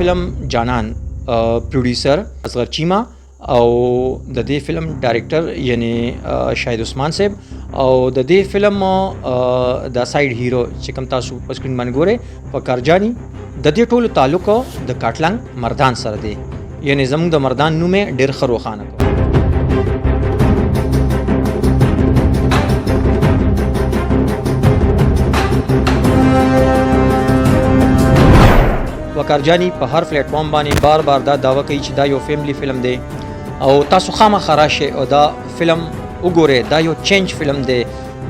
فلم جانان پروډوسر اصغر چیما او د دې فلم ډایرکټر یعنی شاهد عثمان صاحب او د دې فلم د سایډ هیرو چې کوم تاسو په سکرین باندې ګورئ وقار جانی د دې ټولو تعلق د کاټلنګ مردان سره دی یعنی زموږ د مردان نوم یې ډېر ښه روښانه کړ. وقار جانی په هر پلیټ فارم باندې بار بار دا داوا کوي چې دا یو فیملی فلم دی او تاسو خامخا راشئ او دا فلم وګورئ. دا یو چینج فلم دی،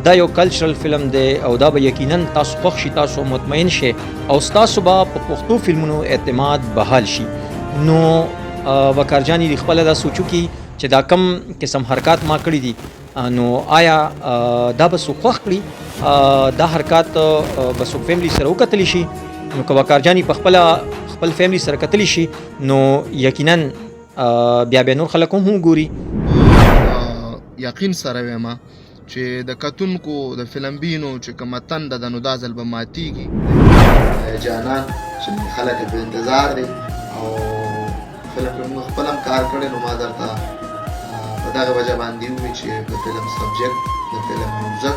دا یو کلچرل فلم دی او دا به یقینا تاسو خوښ شي، تاسو مطمئن شئ او تاسو به په پښتو فلمونو اعتماد بحال شي. نو وقار جانی د خپل دا سوچو کی چې دا کم قسم حرکات ما کړی دي نو آیا دا به سو خوښ کړي دا حرکات به سو فیملی سره وکتلی شي. نو که وقار جانی په خپل فیملی سره کتلی شي نو یقینا بیا نور خلک هم ګوري. یقین سره وایم چې د کتونکو د فلم بینو چې کومه تنده ده نو دا ځل به ماتیږي. جانان چې خلک په انتظار دي او فلم په موږ خپل کار کړی نو ما درته په دغه وجه باندې وویل چې د فلم سبجیکټ د فلم موزیک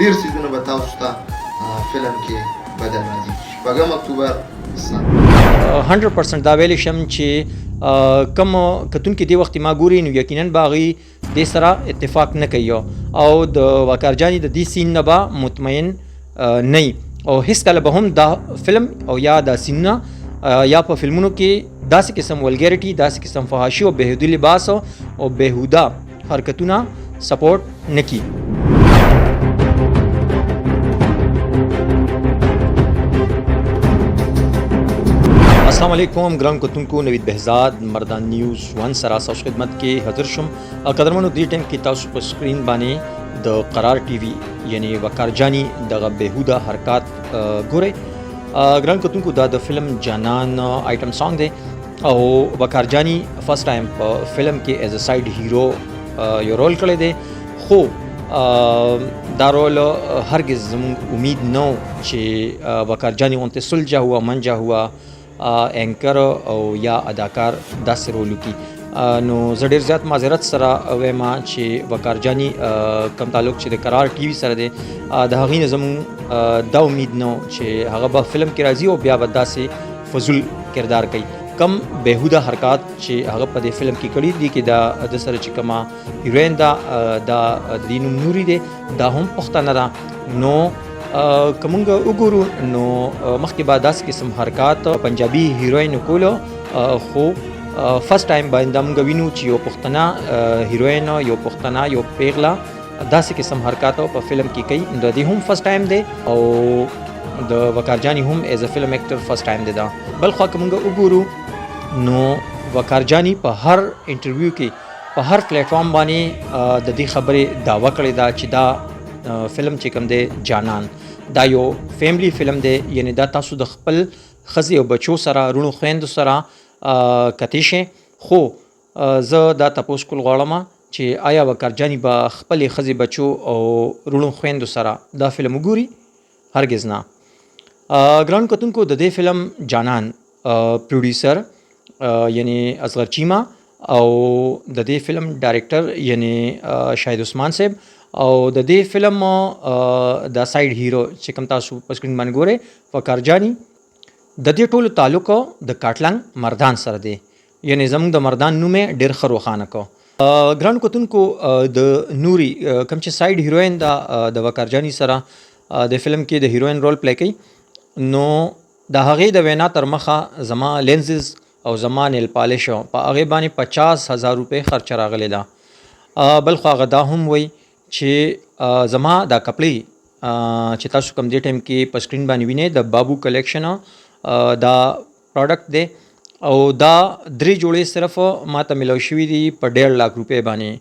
ډېر څیزونه به تاسو ته فلم کې بدل راځي. 4 اکتوبر 100% دا ویلی شم چې کم کتونکي دې وخت ما ګوري نو یقینا به هغوی دې سره اتفاق نه کوي او د وقار جانی د دې سین نه به مطمئن نه او هیڅکله به هم دا فلم او یا دا سینونه یا په فلمونو کې داسې قسم ولګریټي، داسې قسم فحاشي او بهودي لباس او بهوده حرکتونه سپورټ نه کوي. السلام علیکم ګران کتونکو، نوید بهزاد مردان نیوز 1 سره تاسو خدمت کې حاضر شوم. قدرمنو دې ټیم کې تاسو په سکرین باندې د قرار ټي وي یعنی وقار جانی دغه بهوده حرکات ګورئ. ګران کتونکو دا د فلم جانان آیټم سانګ دی او وقار جانی فرست ټایم په فلم کې ایز ا سایډ هیرو یو رول کړی دی، خو دا رول هرگز زموږ امید نه چې وقار جانی غونته سلجا ہوا منجا ہوا اینکر او یا اداکار داسې رول وکړي. نو زه ډېر زیات معذرت سره وایم چې وقار جانی کم تعلق چې د قرار ټي وي سره دی د هغې نه زموږ دا امید نه چې هغه به فلم کې راځي او بیا به داسې فضول کردار کوي. کم بهوده حرکات چې هغه په دې فلم کې کړي دي کې دا د سره چې کومه هیروین دا د دې نوم نوري دی دا هم پښتانه ده. نو که موږ وګورو نو مخکې به داسې قسم حرکات پنجابي هیروین کولو خو فرست ټایم باندې موږ وینو چې یو پښتنه هیروین یو پښتنه یو پیغله داسې قسم حرکات په فلم کې کوي. د دې هم فرست ټایم دی او د وقار جانی هم ایز ا فلم ایکټر فرست ټایم دی. دا بل خوا که موږ وګورو نو وقار جانی په هر انټرویو کې په هر پلیټ فارم باندې د دې خبرې دعوه کړې ده چې دا فلم چې کوم دی جانان دا یو فیملی فلم دی، یعنی دا تاسو د خپل ښځې او بچو سره رونو خویندو سره کتی شئ. خو زه دا تپوس کول غواړم چې آیا وقار جانی به خپلې ښځې بچو او رونو خویندو سره دا فلم وګوري؟ هرگز نه. ګران کتونکو د دې فلم جانان پروډوسر یعنی اصغر چیما او د دې فلم ډایرکټر یعنی شاهد عثمان صاحب او د دې فلم د سایډ هیرو چې کوم تاسو په سکرین باندې ګورئ وقار جانی د دې ټولو تعلق د کاټلنګ مردان سره دی، یعنی زموږ د مردان نوم یې ډېر ښه روښانه کړ. ګران کتونکو د نوري کوم چې سایډ هیروین د وقار جانی سره د فلم کې د هیروین رول پلی کوي نو د هغې د وینا تر مخه زما لینزز او زما نیل پالش په هغې باندې 50,000 روپۍ خرچه راغلی ده. بل خو هغه دا هم وایي چې زما دا کپړې چې تاسو کوم دې ټایم کې په سکرین باندې وینئ د بابو کلیکشن دا پروډکټ دی او دا 3 جوړې صرف ما ته ملو شوي دي په 1.5 लाख روپۍ باندې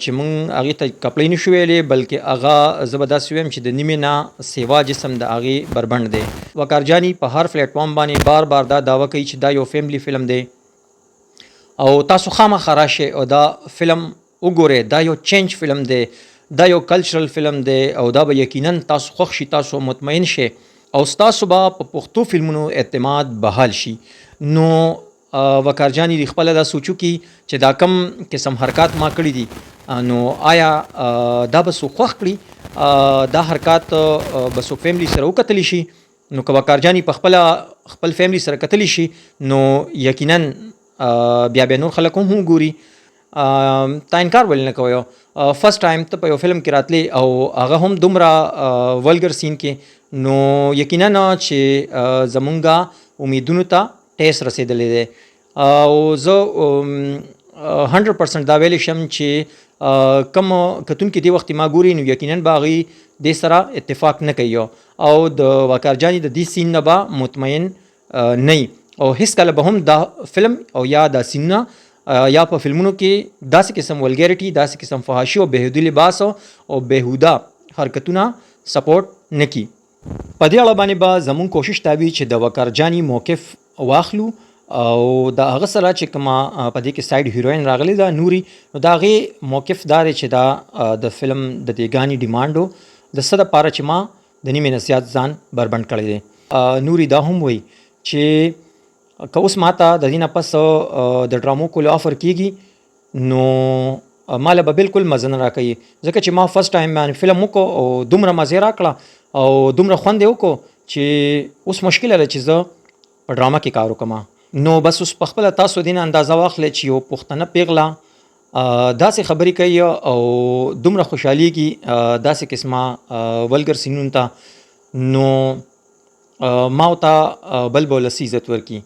چې مونږ هغې ته کپړې نشو ویلی بلکې هغه زه به داسې ویم چې د نیمې نه سیوا جسم د هغې بربنډ دی. وقار جانی په هر پلیټ فارم باندې بار بار دا دعوه کوي چې دا یو فیملی فلم دی او تاسو خامخا راشئ او دا فلم وګورئ. دا یو چینج فلم دی، دا یو کلچرل فلم دی او دا به یقینا تاسو خوښ شي، تاسو مطمئن شئ او ستاسو به په پښتو فلمونو اعتماد بحال شي. نو وقار جانی د خپل دا سوچو کی چې دا کم قسم حرکات ما کړی دي نو آیا دا به سو خوښ کړي دا حرکات به سو فیملی سره وکتلی شي. نو که وقار جانی په خپل فیملی سره کتلی شي نو یقینا بیا نور خلک هم ګوري. تا انکار ولې نه کوي فرست ټایم ته په یو فلم کې راتلی او هغه هم دومره ولګر سین کې نو یقینا چې زمونږه امیدونو ته ټیس رسیدلی دی او زه 100% دا ویلی شم چې کم کتونکي دې وخت ما ګوري نو یقینا به هغوی دې سره اتفاق نه کوي او د وقار جانی د دې سین نه به مطمئن نه او هیڅ کله به هم دا فلم او یا دا سین یا په فلمونو کې داسې قسم ولګریټي داسې قسم فحاشي او بهودي لباس او بهوده حرکتونه سپورټ نه کی. په دې اړه باندې به زمون کوشش دا وي چې د وقار جانی موقف واخلو او د هغه سره چې کومه په دې کې سایډ هیروین راغلی دا نوري نو د هغې موقف دا دی چې دا د فلم د دې ګانې ډیمانډ د څه دپاره چې ما د نیمې نه زیات ځان بربنډ کړی دی. نوري دا هم وایي چې که اوس ماته د دې نه پس د ډرامو کولو آفر کیږي نو ماله به بالکل مزه نه راکوي ځکه چې ما فرست ټایم باندې فلم وکړو او دومره مزې راکړه او دومره خوند یې وکړو چې اوس مشکله ده چې زه په ډرامه کې کار وکړم. نو بس اوس په خپله تاسو دې نه اندازه واخلئ چې یو پښتنه پیغله داسې خبرې کوي او دومره خوشحالیږي داسې قسمه ولګر سینونو ته نو ما ورته بل به ولس عزت ورکړي.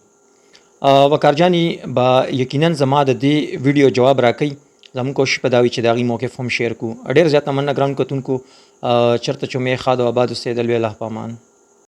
وقار جانی به یقینا زما د دې ویډیو جواب راکړي. زموږ کوشش به دا وي چې د هغې موقف هم شیر کړو. ډېر زیاته مننه ګرانو کتونکو چېرته چې مې ښاد او آباد اوسېدل وی الله په امان.